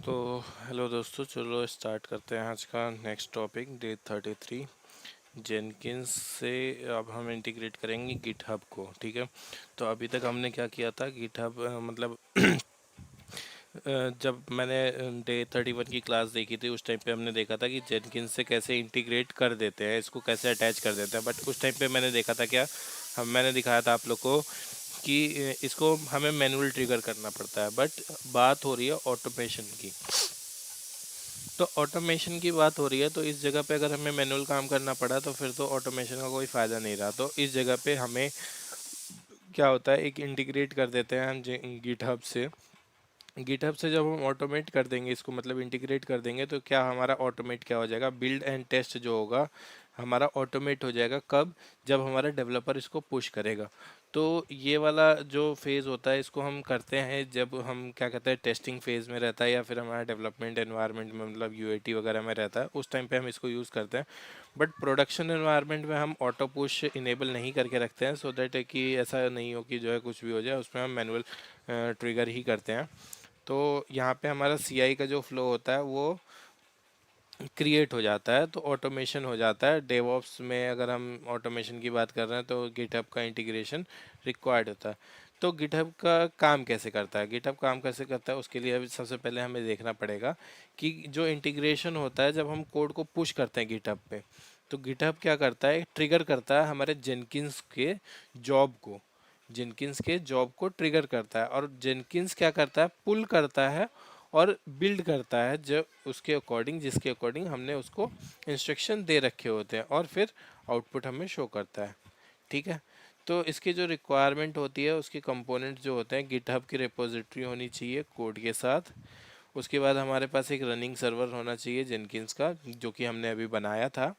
तो हेलो दोस्तों, चलो स्टार्ट करते हैं आज का नेक्स्ट टॉपिक डे 33। जेनकिंस से अब हम इंटीग्रेट करेंगे गिटहब को। ठीक है, तो अभी तक हमने क्या किया था गिटहब मतलब जब मैंने डे 31 की क्लास देखी थी उस टाइम पे हमने देखा था कि जेनकिंस से कैसे इंटीग्रेट कर देते हैं, इसको कैसे अटैच कर देते हैं। बट उस टाइम पे मैंने देखा था क्या, हम मैंने दिखाया था आप लोग को कि इसको हमें मैनुअल ट्रिगर करना पड़ता है। बट बात हो रही है ऑटोमेशन की, तो ऑटोमेशन की बात हो रही है, तो इस जगह पे अगर हमें मैनुअल काम करना पड़ा तो फिर तो ऑटोमेशन का कोई फ़ायदा नहीं रहा। तो इस जगह पे हमें क्या होता है, एक इंटीग्रेट कर देते हैं हम गिटहब से। गिटहब से जब हम ऑटोमेट कर देंगे इसको, मतलब इंटीग्रेट कर देंगे, तो क्या हमारा ऑटोमेट क्या हो जाएगा, बिल्ड एंड टेस्ट जो होगा हमारा ऑटोमेट हो जाएगा। कब? जब हमारा डेवलपर इसको पुश करेगा। तो ये वाला जो फेज़ होता है इसको हम करते हैं जब हम क्या कहते हैं टेस्टिंग फेज़ में रहता है, या फिर हमारा डेवलपमेंट एनवायरनमेंट में मतलब यूएटी वगैरह में रहता है, उस टाइम पे हम इसको यूज़ करते हैं। बट प्रोडक्शन एनवायरनमेंट में हम ऑटो पुश इनेबल नहीं करके रखते हैं, सो दैट कि ऐसा नहीं हो कि जो है कुछ भी हो जाए, उसमें हम मैनुअल ट्रिगर ही करते हैं। तो यहाँ पे हमारा सीआई का जो फ्लो होता है वो क्रिएट हो जाता है, तो ऑटोमेशन हो जाता है। डेवऑप्स में अगर हम ऑटोमेशन की बात कर रहे हैं तो गिटहब का इंटीग्रेशन रिक्वायर्ड होता है। तो गिटहब का काम कैसे करता है, गिटहब काम कैसे करता है, उसके लिए अभी सबसे पहले हमें देखना पड़ेगा कि जो इंटीग्रेशन होता है जब हम कोड को पुश करते हैं गिटहब पे, तो गिटहब क्या करता है, ट्रिगर करता है हमारे जेनकिंस के जॉब को। जेनकिंस के जॉब को ट्रिगर करता है, और जेनकिंस क्या करता है, पुल करता है और बिल्ड करता है जो उसके अकॉर्डिंग, जिसके अकॉर्डिंग हमने उसको इंस्ट्रक्शन दे रखे होते हैं, और फिर आउटपुट हमें शो करता है। ठीक है, तो इसकी जो रिक्वायरमेंट होती है, उसके कंपोनेंट जो होते हैं, गिटहब की रिपोजिटरी होनी चाहिए कोड के साथ। उसके बाद हमारे पास एक रनिंग सर्वर होना चाहिए जेनकिंस का, जो कि हमने अभी बनाया था।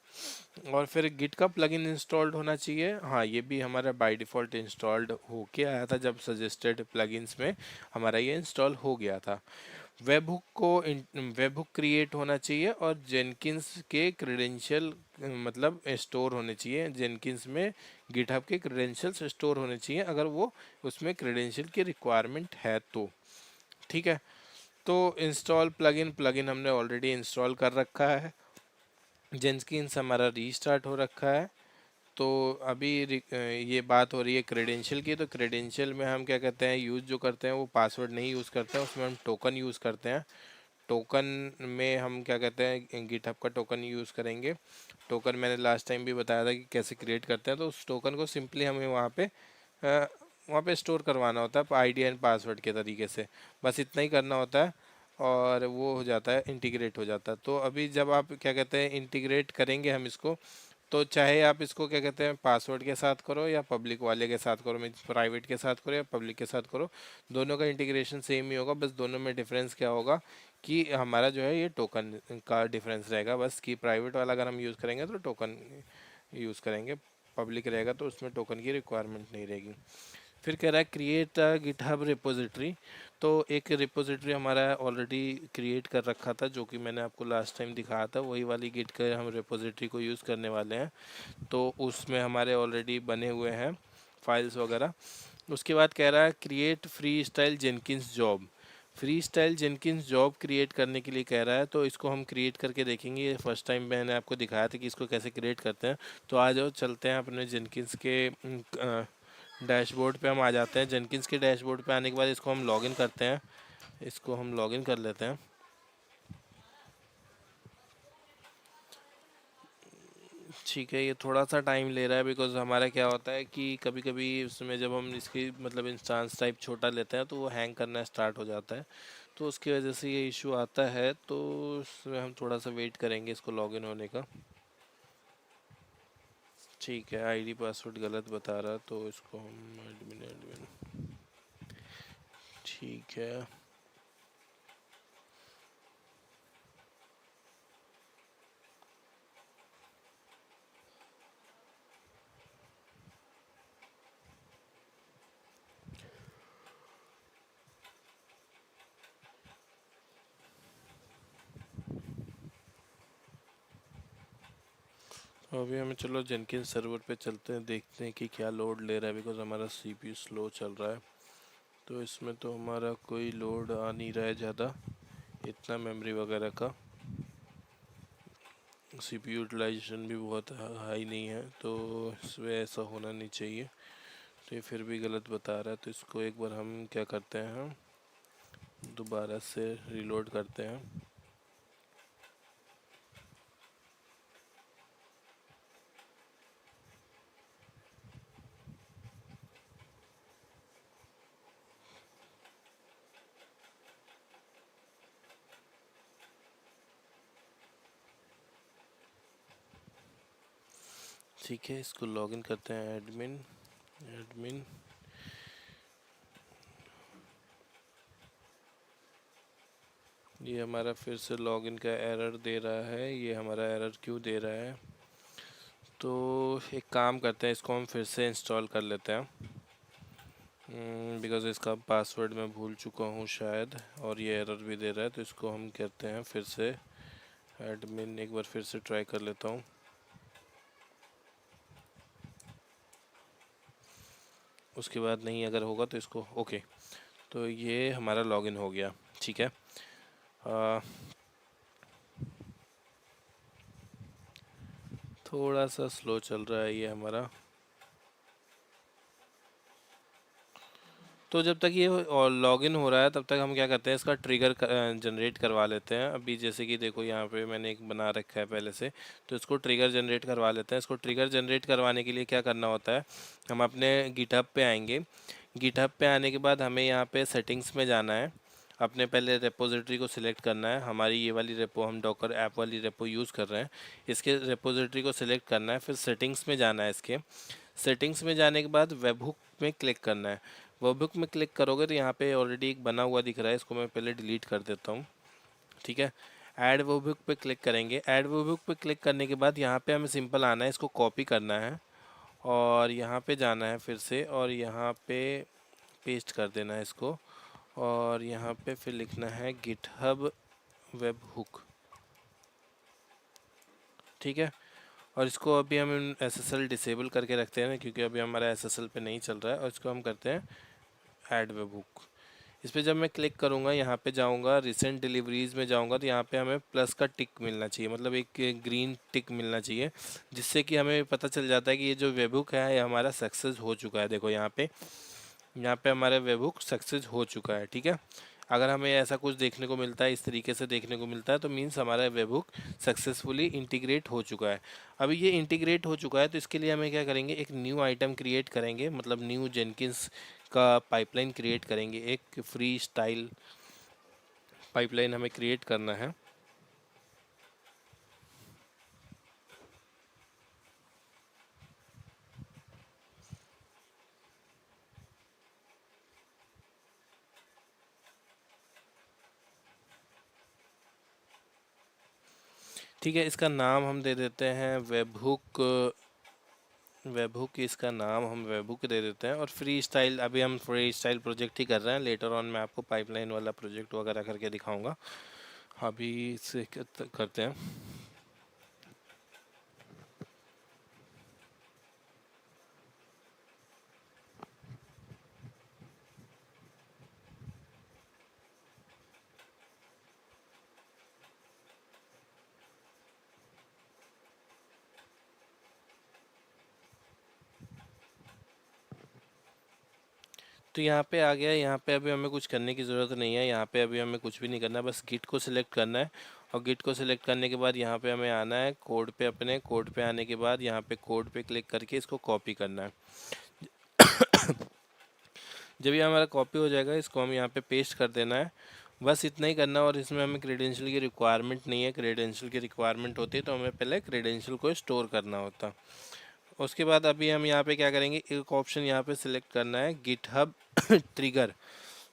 और फिर गिट का प्लगइन इंस्टॉल्ड होना चाहिए। हाँ, ये भी हमारा बाय डिफ़ॉल्ट इंस्टॉल्ड होके आया था, जब सजेस्टेड प्लगइन्स में हमारा ये इंस्टॉल हो गया था। Web hook web hook create होना चाहिए, और जेनकिंस के क्रेडेंशियल मतलब स्टोर होने चाहिए। जेनकिंस में गिटहब के क्रेडेंशियल्स स्टोर होने चाहिए, अगर वो उसमें क्रेडेंशियल की रिक्वायरमेंट है तो। ठीक है, तो इंस्टॉल प्लगइन, प्लगइन हमने ऑलरेडी इंस्टॉल कर रखा है। जेनकिंस हमारा रीस्टार्ट हो रखा है। तो अभी ये बात हो रही है क्रेडेंशियल की, तो क्रेडेंशियल में हम क्या कहते हैं, यूज़ जो करते हैं वो पासवर्ड नहीं यूज़ करते हैं, उसमें हम टोकन यूज़ करते हैं। टोकन में हम क्या कहते हैं, गिटहब का टोकन यूज़ करेंगे। टोकन मैंने लास्ट टाइम भी बताया था कि कैसे क्रिएट करते हैं। तो उस टोकन को सिंपली हमें वहाँ पे स्टोर करवाना होता है आईडी एंड पासवर्ड के तरीके से, बस इतना ही करना होता है, और वो हो जाता है, इंटीग्रेट हो जाता है। तो अभी जब आप क्या कहते हैं इंटीग्रेट करेंगे हम इसको, तो चाहे आप इसको क्या कहते हैं पासवर्ड के साथ करो या पब्लिक वाले के साथ करो, मीन प्राइवेट के साथ करो या पब्लिक के साथ करो, दोनों का इंटीग्रेशन सेम ही होगा। बस दोनों में डिफरेंस क्या होगा कि हमारा जो है ये टोकन का डिफरेंस रहेगा बस, कि प्राइवेट वाला अगर हम यूज़ करेंगे तो टोकन यूज़ करेंगे, पब्लिक रहेगा तो उसमें टोकन की रिक्वायरमेंट नहीं रहेगी। फिर कह रहा है क्रिएट अ गिटहब रिपोजिटरी। तो एक रिपोजिटरी हमारा ऑलरेडी क्रिएट कर रखा था, जो कि मैंने आपको लास्ट टाइम दिखाया था, वही वाली गिट का हम रिपोजिटरी को यूज़ करने वाले हैं। तो उसमें हमारे ऑलरेडी बने हुए हैं फाइल्स वगैरह। उसके बाद कह रहा है create free style Jenkins job. Free style Jenkins job create करने के लिए कह रहा है, तो इसको हम क्रिएट करके देखेंगे। ये फर्स्ट टाइम मैंने आपको दिखाया था कि इसको कैसे क्रिएट करते हैं। तो आ जाओ, चलते हैं अपने जेनकिंस के डैशबोर्ड पे हम आ जाते हैं। जेनकिंस के डैशबोर्ड पे आने के बाद इसको हम लॉगिन करते हैं, इसको हम लॉगिन कर लेते हैं। ठीक है, ये थोड़ा सा टाइम ले रहा है, बिकॉज हमारा क्या होता है कि कभी कभी उसमें जब हम इसकी मतलब इंस्टांस टाइप छोटा लेते हैं तो वो हैंग करना स्टार्ट हो जाता है, तो उसकी वजह से ये इशू आता है। तो उसमें हम थोड़ा सा वेट करेंगे इसको लॉगिन होने का। ठीक है, आईडी पासवर्ड गलत बता रहा, तो इसको हम एडमिन एडमिन। ठीक है, तो अभी हमें चलो जेनकिंस सर्वर पे चलते हैं, देखते हैं कि क्या लोड ले रहा है, बिकॉज हमारा सीपीयू स्लो चल रहा है। तो इसमें तो हमारा कोई लोड आ नहीं रहा है ज़्यादा। इतना मेमोरी वगैरह का सीपीयू यूटिलाइजेशन भी बहुत हाई नहीं है, तो इसमें ऐसा होना नहीं चाहिए। तो ये फिर भी गलत बता रहा है, तो इसको एक बार हम क्या करते हैं, हम दोबारा से रीलोड करते हैं। ठीक है, इसको लॉगिन करते हैं, एडमिन एडमिन। ये हमारा फिर से लॉगिन का एरर दे रहा है। ये हमारा एरर क्यों दे रहा है, तो एक काम करते हैं, इसको हम फिर से इंस्टॉल कर लेते हैं, बिकॉज़ इसका पासवर्ड मैं भूल चुका हूँ शायद, और ये एरर भी दे रहा है। तो इसको हम करते हैं फिर से एडमिन, एक बार फिर से ट्राई कर लेता हूँ। उसके बाद नहीं अगर होगा तो इसको ओके। तो ये हमारा लॉगिन हो गया, ठीक है। थोड़ा सा स्लो चल रहा है ये हमारा। तो जब तक ये लॉगिन हो रहा है तब तक हम क्या करते हैं, इसका ट्रिगर जनरेट करवा लेते हैं। अभी जैसे कि देखो यहाँ पे मैंने एक बना रखा है पहले से, तो इसको ट्रिगर जनरेट करवा लेते हैं। इसको ट्रिगर जनरेट करवाने के लिए क्या करना होता है, हम अपने गिटहब पे आएंगे। गिटहब पे आने के बाद हमें यहाँ पे सेटिंग्स में जाना है, अपने पहले रेपोजिटरी को सिलेक्ट करना है। हमारी ये वाली रेपो, हम डॉकर ऐप वाली रेपो यूज़ कर रहे हैं, इसके रेपोजिटरी को सिलेक्ट करना है। फिर सेटिंग्स में जाना है, इसके सेटिंग्स में जाने के बाद वेब हुक में क्लिक करना है। वेब हुक में क्लिक करोगे तो यहाँ पे ऑलरेडी एक बना हुआ दिख रहा है, इसको मैं पहले डिलीट कर देता हूँ, ठीक है। ऐड वेब हुक पे क्लिक करेंगे। ऐड वेब हुक पे क्लिक करने के बाद यहाँ पे हमें सिंपल आना है, इसको कॉपी करना है और यहाँ पे जाना है फिर से, और यहाँ पे पेस्ट कर देना है इसको, और यहाँ पे फिर लिखना है गिटहब वेब हुक, ठीक है। और इसको अभी हम SSL डिसेबल करके रखते हैं ना, क्योंकि अभी हमारा SSL पे नहीं चल रहा है। और इसको हम करते हैं ऐड वेब हुक। इस पर जब मैं क्लिक करूँगा, यहाँ पे जाऊँगा, रिसेंट डिलीवरीज में जाऊँगा, तो यहाँ पे हमें प्लस का टिक मिलना चाहिए, मतलब एक ग्रीन टिक मिलना चाहिए, जिससे कि हमें पता चल जाता है कि ये जो वेब हुक है ये हमारा सक्सेस हो चुका है। देखो यहाँ पे हमारा वेब हुक सक्सेस हो चुका है, ठीक है। अगर हमें ऐसा कुछ देखने को मिलता है, इस तरीके से देखने को मिलता है, तो मीन्स हमारा वेब हुक सक्सेसफुली इंटीग्रेट हो चुका है। अभी ये इंटीग्रेट हो चुका है, तो इसके लिए हमें क्या करेंगे, एक न्यू आइटम क्रिएट करेंगे, मतलब न्यू जेनकिंस का पाइपलाइन क्रिएट करेंगे। एक फ्री स्टाइल पाइपलाइन हमें क्रिएट करना है। ठीक है, इसका नाम हम दे देते हैं वेबहुक। वेबहुक इसका नाम हम वेबहुक दे देते हैं। और फ्री स्टाइल, अभी हम फ्री स्टाइल प्रोजेक्ट ही कर रहे हैं, लेटर ऑन मैं आपको पाइपलाइन वाला प्रोजेक्ट वगैरह करके दिखाऊंगा। अभी इसे करते हैं। तो यहाँ पे आ गया। यहाँ पे अभी हमें कुछ करने की ज़रूरत नहीं है, यहाँ पे अभी हमें कुछ भी नहीं करना है, बस गिट को सिलेक्ट करना है। और गिट को सिलेक्ट करने के बाद यहाँ पे हमें आना है कोड पे, अपने कोड पे आने के बाद यहाँ पे कोड पे क्लिक करके इसको कॉपी करना है। जब ये हमारा कॉपी हो जाएगा, इसको हम यहाँ पे पेस्ट कर देना है, बस इतना ही करना। और इसमें हमें क्रेडेंशियल की रिक्वायरमेंट नहीं है, क्रेडेंशियल की रिक्वायरमेंट होती तो हमें पहले क्रेडेंशियल को स्टोर करना होता। उसके बाद अभी हम यहाँ पे क्या करेंगे, एक ऑप्शन यहाँ पे सिलेक्ट करना है गिटहब ट्रिगर,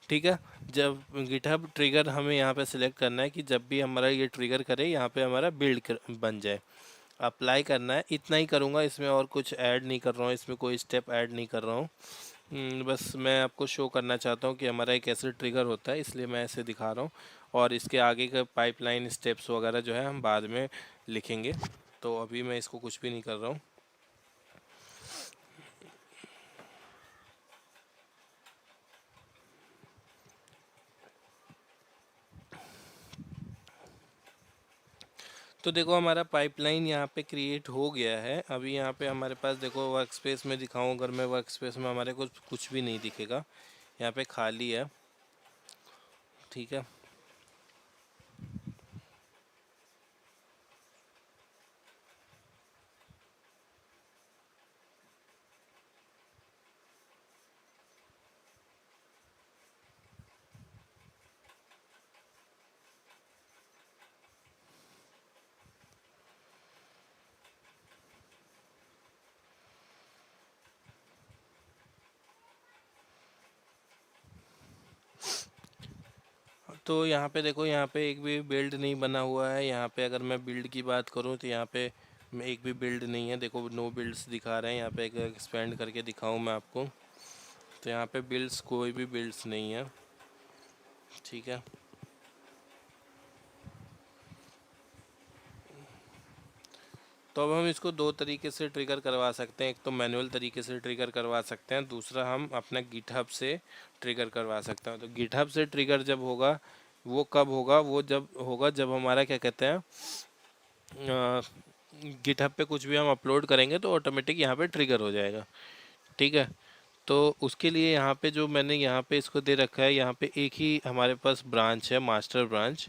ठीक है। जब गिटहब ट्रिगर हमें यहाँ पे सिलेक्ट करना है कि जब भी हमारा ये ट्रिगर करे यहाँ पे हमारा बिल्ड बन जाए, अप्लाई करना है। इतना ही करूँगा, इसमें और कुछ ऐड नहीं कर रहा हूँ, इसमें कोई स्टेप ऐड नहीं कर रहा हूँ। बस मैं आपको शो करना चाहता हूँ कि हमारा एक कैसे ट्रिगर होता है, इसलिए मैं ऐसे दिखा रहा हूँ। और इसके आगे का पाइपलाइन स्टेप्स वगैरह जो है हम बाद में लिखेंगे, तो अभी मैं इसको कुछ भी नहीं कर रहा हूँ। तो देखो हमारा पाइपलाइन यहाँ पे क्रिएट हो गया है। अभी यहाँ पे हमारे पास देखो वर्क स्पेस में दिखाऊं, अगर मैं वर्क स्पेस में हमारे को कुछ भी नहीं दिखेगा, यहाँ पे खाली है। ठीक है। तो यहाँ पे देखो, यहाँ पे एक भी बिल्ड नहीं बना हुआ है। यहाँ पे अगर मैं बिल्ड की बात करूँ तो यहाँ पे एक भी बिल्ड नहीं है। देखो नो बिल्ड्स दिखा रहे हैं। यहाँ पे एक एक्सपेंड करके दिखाऊं मैं आपको, तो यहाँ पे बिल्ड्स, कोई भी बिल्ड्स नहीं है। ठीक है। तो अब हम इसको दो तरीके से ट्रिगर करवा सकते हैं। एक तो मैनुअल तरीके से ट्रिगर करवा सकते हैं, दूसरा हम अपना गिटहब से ट्रिगर करवा सकते हैं। तो गिटहब से ट्रिगर जब होगा, वो कब होगा, वो जब होगा जब हमारा क्या कहते हैं, गिटहब पे कुछ भी हम अपलोड करेंगे तो ऑटोमेटिक यहाँ पे ट्रिगर हो जाएगा। ठीक है। तो उसके लिए यहाँ पे जो मैंने यहाँ पे इसको दे रखा है, यहाँ पे एक ही हमारे पास ब्रांच है, मास्टर ब्रांच,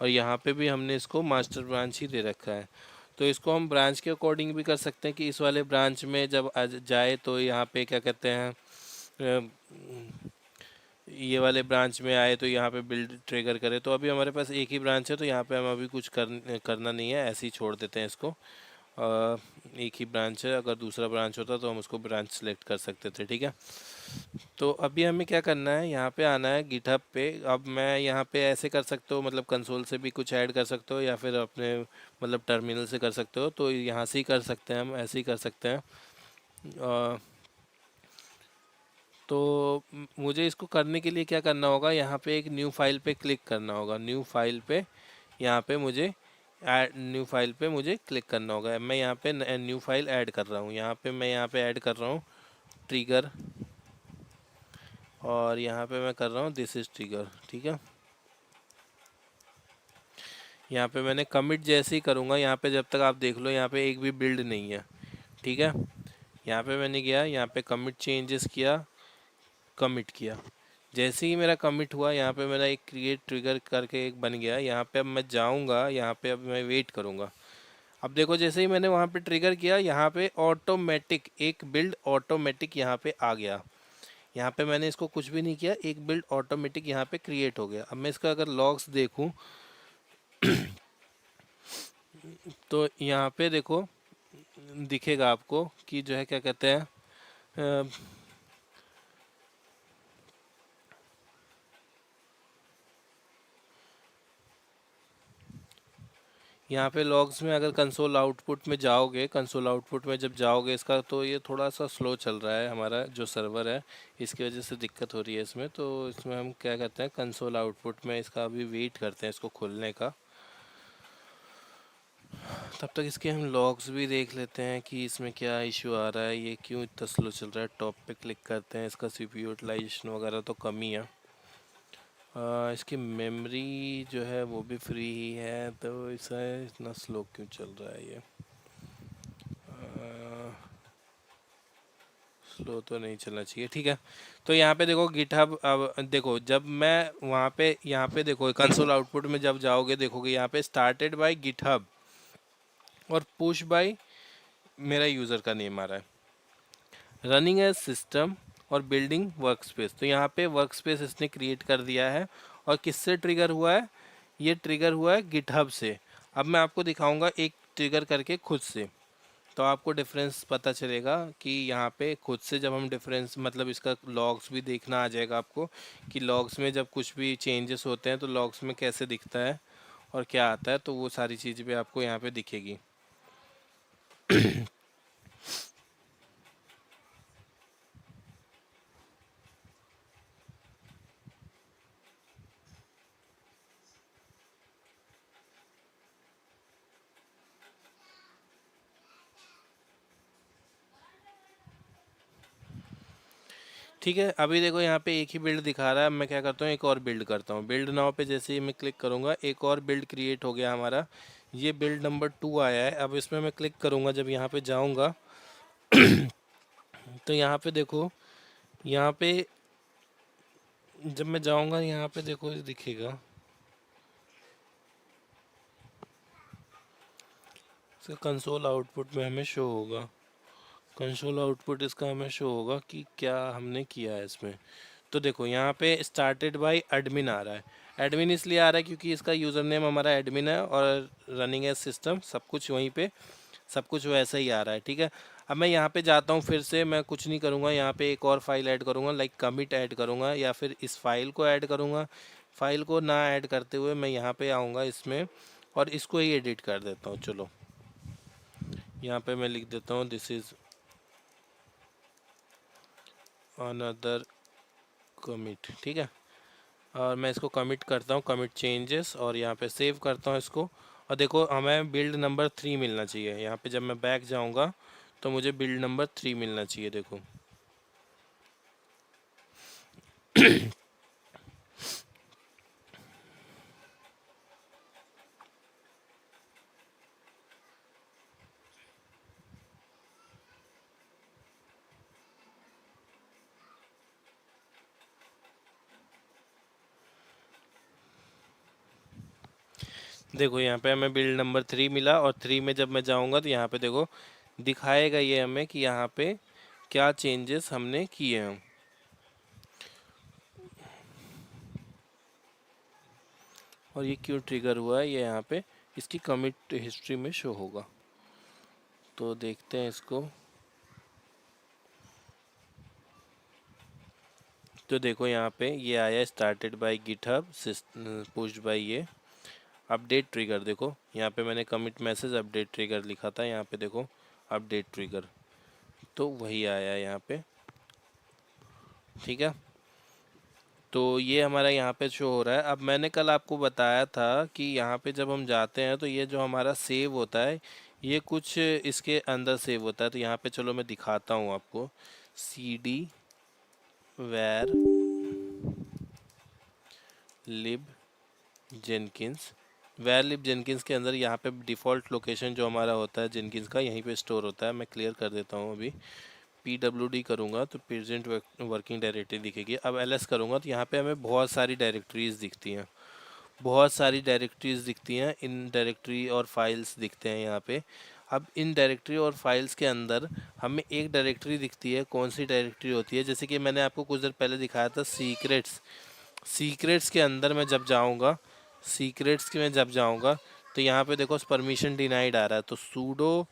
और यहाँ पे भी हमने इसको मास्टर ब्रांच ही दे रखा है। तो इसको हम ब्रांच के अकॉर्डिंग भी कर सकते हैं कि इस वाले ब्रांच में जब जाए तो यहाँ पे क्या कहते हैं, अ, ये वाले ब्रांच में आए तो यहाँ पे बिल्ड ट्रिगर करे। तो अभी हमारे पास एक ही ब्रांच है, तो यहाँ पे हम अभी कुछ करना नहीं है, ऐसे ही छोड़ देते हैं इसको। एक ही ब्रांच है, अगर दूसरा ब्रांच होता तो हम उसको ब्रांच सेलेक्ट कर सकते थे। ठीक है। तो अभी हमें क्या करना है, यहाँ पे आना है गिटहब पे। अब मैं यहाँ पे ऐसे कर सकते हो, मतलब कंसोल से भी कुछ ऐड कर सकते हो, या फिर अपने मतलब टर्मिनल से कर सकते हो। तो यहाँ से ही कर सकते हैं, हम ऐसे ही कर सकते हैं। तो मुझे इसको करने के लिए क्या करना होगा, यहाँ पे एक न्यू फाइल पे क्लिक करना होगा। न्यू फाइल पे, यहाँ पे मुझे ऐड, न्यू फाइल पे मुझे क्लिक करना होगा। मैं यहाँ पे न्यू फाइल ऐड कर रहा हूँ। यहाँ पे मैं यहाँ पे ऐड कर रहा हूँ ट्रिगर, और यहाँ पे मैं कर रहा हूँ दिस इज ट्रिगर। ठीक है। यहाँ पे मैंने कमिट जैसे ही करूँगा, यहाँ पे जब तक आप देख लो यहाँ पे एक भी बिल्ड नहीं है। ठीक है। यहाँ पे मैंने गया, यहाँ पे कमिट चेंजेस किया, कमिट किया। जैसे ही मेरा कमिट हुआ, यहाँ पे मेरा एक क्रिएट ट्रिगर करके एक बन गया। यहाँ पे अब मैं जाऊँगा, यहाँ पे अब मैं वेट करूँगा। अब देखो जैसे ही मैंने वहाँ पे ट्रिगर किया, यहाँ पे ऑटोमेटिक एक बिल्ड ऑटोमेटिक यहाँ पे आ गया। यहाँ पे मैंने इसको कुछ भी नहीं किया, एक बिल्ड ऑटोमेटिक यहाँ पे क्रिएट हो गया। अब मैं इसका अगर लॉग्स देखूँ तो यहाँ पे देखो दिखेगा आपको कि जो है क्या कहते हैं, यहाँ पे लॉग्स में अगर कंसोल आउटपुट में जाओगे, कंसोल आउटपुट में जब जाओगे इसका, तो ये थोड़ा सा स्लो चल रहा है, हमारा जो सर्वर है इसकी वजह से दिक्कत हो रही है इसमें। तो इसमें हम क्या कहते हैं, कंसोल आउटपुट में इसका अभी वेट करते हैं इसको खुलने का। तब तक इसके हम लॉग्स भी देख लेते हैं कि इसमें क्या इशू आ रहा है, ये क्यों इतना स्लो चल रहा है। टॉप पे क्लिक करते हैं, इसका सीपीयू यूटिलाइजेशन वगैरह तो कम ही है। इसकी मेमोरी जो है वो भी फ्री ही है, तो इसे इतना स्लो क्यों चल रहा है ये। स्लो तो नहीं चलना चाहिए। ठीक है। तो यहाँ पे देखो गिटहब, अब देखो जब मैं वहाँ पे, यहाँ पे देखो कंसोल आउटपुट में जब जाओगे देखोगे यहाँ पे स्टार्टेड बाय गिटहब और पुश बाय मेरा यूज़र का नेम आ रहा है, रनिंग एज सिस्टम और बिल्डिंग वर्क स्पेस। तो यहाँ पे वर्क स्पेस इसने क्रिएट कर दिया है। और किससे ट्रिगर हुआ है, ये ट्रिगर हुआ है गिटहब से। अब मैं आपको दिखाऊंगा एक ट्रिगर करके खुद से, तो आपको डिफरेंस पता चलेगा कि यहाँ पे खुद से जब हम डिफरेंस, मतलब इसका लॉग्स भी देखना आ जाएगा आपको कि लॉग्स में जब कुछ भी चेंजेस होते हैं तो लॉग्स में कैसे दिखता है और क्या आता है। तो वो सारी चीज़ भी आपको यहाँ पे दिखेगी। ठीक है। अभी देखो यहाँ पे एक ही बिल्ड दिखा रहा है। अब मैं क्या करता हूँ, एक और बिल्ड करता हूँ। बिल्ड नाउ पे जैसे ही मैं क्लिक करूँगा, एक और बिल्ड क्रिएट हो गया हमारा। ये बिल्ड नंबर 2 आया है। अब इसमें मैं क्लिक करूँगा, जब यहाँ पे जाऊँगा तो यहाँ पे देखो, यहाँ पे जब मैं जाऊँगा यहाँ पे देखो ये दिखेगा, इसका कंसोल आउटपुट में हमें शो होगा। कंसोल आउटपुट इसका हमें शो होगा कि क्या हमने किया है इसमें। तो देखो यहाँ पे स्टार्टेड बाय एडमिन आ रहा है। एडमिन इसलिए आ रहा है क्योंकि इसका यूज़र नेम हमारा एडमिन है और रनिंग है सिस्टम, सब कुछ वहीं पे, सब कुछ वैसा ही आ रहा है। ठीक है, अब मैं यहाँ पे जाता हूँ, फिर से मैं कुछ नहीं करूँगा, यहाँ पे एक और फाइल ऐड करूँगा, लाइक कमिट ऐड करूँगा या फिर इस फाइल को ऐड करूँगा। फाइल को ना ऐड करते हुए मैं यहाँ पे आऊँगा इसमें और इसको ही एडिट कर देता हूँ। चलो यहाँ पे मैं लिख देता हूँ दिस इज़ अनदर कमिट। ठीक है, और मैं इसको कमिट करता हूँ, कमिट चेंजेस, और यहाँ पे सेव करता हूँ इसको। और देखो हमें बिल्ड नंबर 3 मिलना चाहिए। यहाँ पे जब मैं बैक जाऊँगा तो मुझे बिल्ड नंबर 3 मिलना चाहिए। देखो देखो यहाँ पे हमें बिल्ड नंबर 3 मिला, और 3 में जब मैं जाऊँगा तो यहाँ पे देखो दिखाएगा ये हमें कि यहाँ पे क्या चेंजेस हमने किए हैं। और ये क्यों ट्रिगर हुआ है ये यहाँ पे इसकी कमिट हिस्ट्री में शो होगा। तो देखते हैं इसको। तो देखो यहाँ पे ये आया started by GitHub pushed by ये अपडेट ट्रिगर। देखो यहाँ पे मैंने कमिट मैसेज अपडेट ट्रिगर लिखा था, यहाँ पे देखो अपडेट ट्रिगर, तो वही आया है यहाँ पे। ठीक है, तो ये हमारा यहाँ पे शो हो रहा है। अब मैंने कल आपको बताया था कि यहाँ पे जब हम जाते हैं तो ये जो हमारा सेव होता है ये कुछ इसके अंदर सेव होता है। तो यहाँ पे चलो मैं दिखाता हूँ आपको, cd var lib jenkins। वैर लिब जेनकिंस के अंदर यहाँ पे डिफ़ॉल्ट लोकेशन जो हमारा होता है जेनकिंस का यहीं पे स्टोर होता है। मैं क्लियर कर देता हूँ अभी। pwd करूँगा तो प्रेजेंट वर्किंग डायरेक्टरी दिखेगी। अब ls करूँगा तो यहाँ पे हमें बहुत सारी डायरेक्टरीज दिखती हैं, बहुत सारी डायरेक्टरीज दिखती हैं, इन डायरेक्टरी और फाइल्स दिखते हैं यहाँ पे। अब इन डायरेक्टरी और फाइल्स के अंदर हमें एक डायरेक्टरी दिखती है। कौन सी डायरेक्टरी होती है, जैसे कि मैंने आपको कुछ देर पहले दिखाया था सीक्रेट्स। सीक्रेट्स के अंदर मैं जब जाऊँगा, सीक्रेट्स के में जब जाऊँगा तो यहाँ पे देखो परमिशन डिनाइड आ रहा है, तो सूडो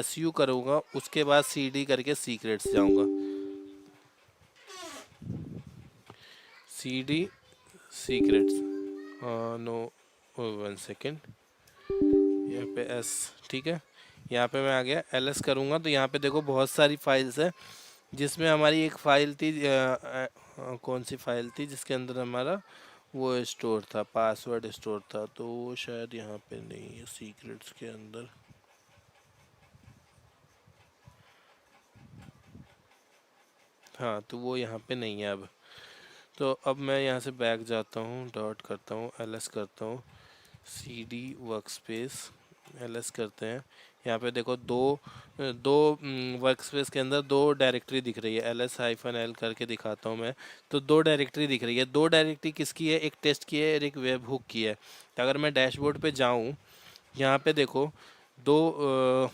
su करूँगा, उसके बाद cd करके सीक्रेट्स जाऊँगा, cd सीक्रेट्स, नो 1 सेकेंड, यहाँ पे s। ठीक है, यहाँ पे मैं आ गया। ls करूँगा तो यहाँ पे देखो बहुत सारी फाइल्स है, जिसमें हमारी एक फ़ाइल थी कौन सी फाइल थी जिसके अंदर हमारा वो स्टोर था, पासवर्ड स्टोर था, तो वो शायद यहाँ पे नहीं है सीक्रेट्स के अंदर। हाँ, तो वो यहाँ पे नहीं है अब। तो अब मैं यहाँ से बैक जाता हूँ, डॉट करता हूँ, ls करता हूँ, cd वर्कस्पेस, ls करते हैं। यहाँ पे देखो दो दो वर्कस्पेस के अंदर दो डायरेक्टरी दिख रही है, ls-l करके दिखाता हूँ मैं। तो दो डायरेक्टरी दिख रही है। दो डायरेक्टरी किसकी है, एक टेस्ट की है और एक वेब हुक की है। तो अगर मैं डैशबोर्ड पे जाऊँ, यहाँ पे देखो दो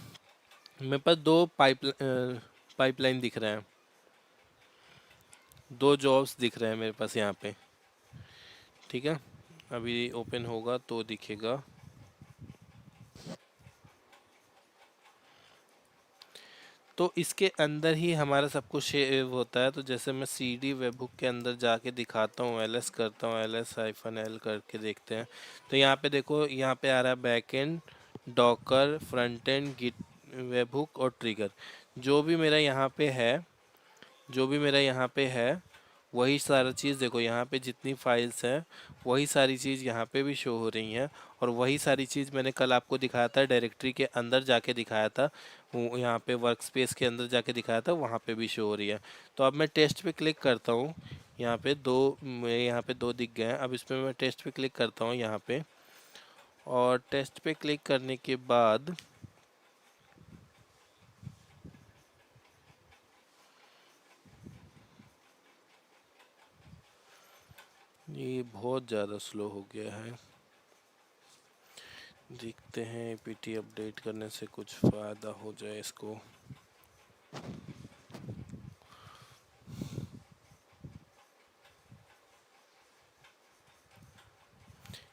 मेरे पास दो पाइपलाइन दिख रहे हैं, दो जॉब्स दिख रहे हैं मेरे पास यहाँ पे। ठीक है, अभी ओपन होगा तो दिखेगा। तो इसके अंदर ही हमारा सब कुछ सेव होता है। तो जैसे मैं cd वेबहुक के अंदर जाके दिखाता हूँ, ls करता हूँ, ls-l करके देखते हैं। तो यहाँ पे देखो, यहाँ पे आ रहा है backend, Docker, front end, Git, webhook और ट्रिगर। जो भी मेरा यहाँ पे है, जो भी मेरा यहाँ पे है वही सारा चीज़ देखो, यहाँ पे जितनी फाइल्स हैं वही सारी चीज़ यहाँ पे भी शो हो रही हैं। और वही सारी चीज़ मैंने कल आपको दिखाया था, डायरेक्टरी के अंदर जाके दिखाया था, वो यहाँ पे वर्क स्पेस के अंदर जाके दिखाया था, वहाँ पे भी शो हो रही है। तो अब मैं टेस्ट पे क्लिक करता हूँ, यहाँ पे दो, मेरे यहाँ पे दो दिख गए हैं। अब इसमें मैं टेस्ट पे क्लिक करता हूँ यहाँ पे, और टेस्ट पे क्लिक करने के बाद ये बहुत ज़्यादा स्लो हो गया है। देखते हैं एपीटी अपडेट करने से कुछ फ़ायदा हो जाए इसको।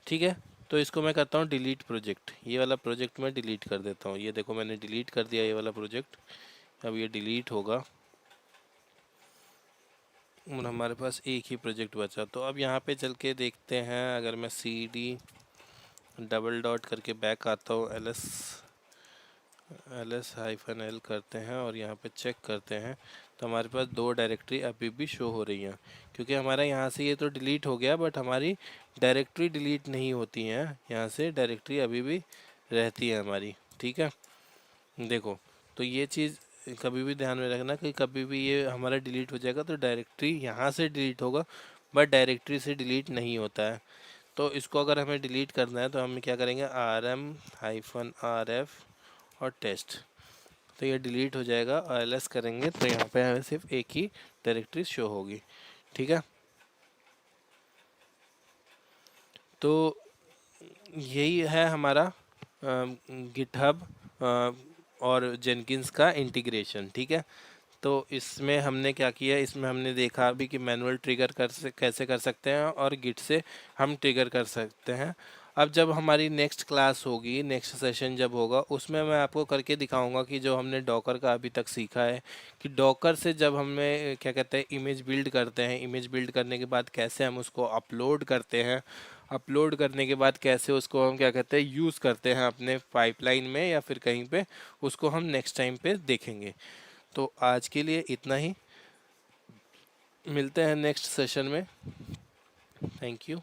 ठीक है, तो इसको मैं करता हूँ डिलीट प्रोजेक्ट। ये वाला प्रोजेक्ट मैं डिलीट कर देता हूँ। ये देखो मैंने डिलीट कर दिया ये वाला प्रोजेक्ट। अब ये डिलीट होगा और हमारे पास एक ही प्रोजेक्ट बचा। तो अब यहाँ पे चल के देखते हैं, अगर मैं CD डबल डॉट करके बैक आता हूँ, ls-l करते हैं और यहाँ पे चेक करते हैं, तो हमारे पास दो डायरेक्टरी अभी भी शो हो रही हैं। क्योंकि हमारा यहाँ से ये तो डिलीट हो गया, बट हमारी डायरेक्टरी डिलीट नहीं होती हैं। यहाँ से डायरेक्टरी अभी भी रहती है हमारी। ठीक है, देखो, तो ये चीज़ कभी भी ध्यान में रखना कि कभी भी ये हमारा डिलीट हो जाएगा तो डायरेक्टरी यहाँ से डिलीट होगा, बट डायरेक्टरी से डिलीट नहीं होता है। तो इसको अगर हमें डिलीट करना है तो हम क्या करेंगे, rm-rf और टेस्ट, तो ये डिलीट हो जाएगा। और ls करेंगे तो यहाँ पे हमें सिर्फ एक ही डायरेक्टरी शो होगी। ठीक है, तो यही है हमारा गिटहब और जेनकिंस का इंटीग्रेशन। ठीक है, तो इसमें हमने क्या किया, इसमें हमने देखा अभी कि मैनुअल ट्रिगर कैसे कर सकते हैं और गिट से हम ट्रिगर कर सकते हैं। अब जब हमारी नेक्स्ट क्लास होगी, नेक्स्ट सेशन जब होगा, उसमें मैं आपको करके दिखाऊंगा कि जो हमने डॉकर का अभी तक सीखा है कि डॉकर से जब हमें क्या कहते हैं इमेज बिल्ड करते हैं, इमेज बिल्ड करने के बाद कैसे हम उसको अपलोड करते हैं, अपलोड करने के बाद कैसे उसको हम क्या कहते हैं यूज़ करते हैं अपने पाइपलाइन में या फिर कहीं पे, उसको हम नेक्स्ट टाइम पे देखेंगे। तो आज के लिए इतना ही, मिलते हैं नेक्स्ट सेशन में। Thank you.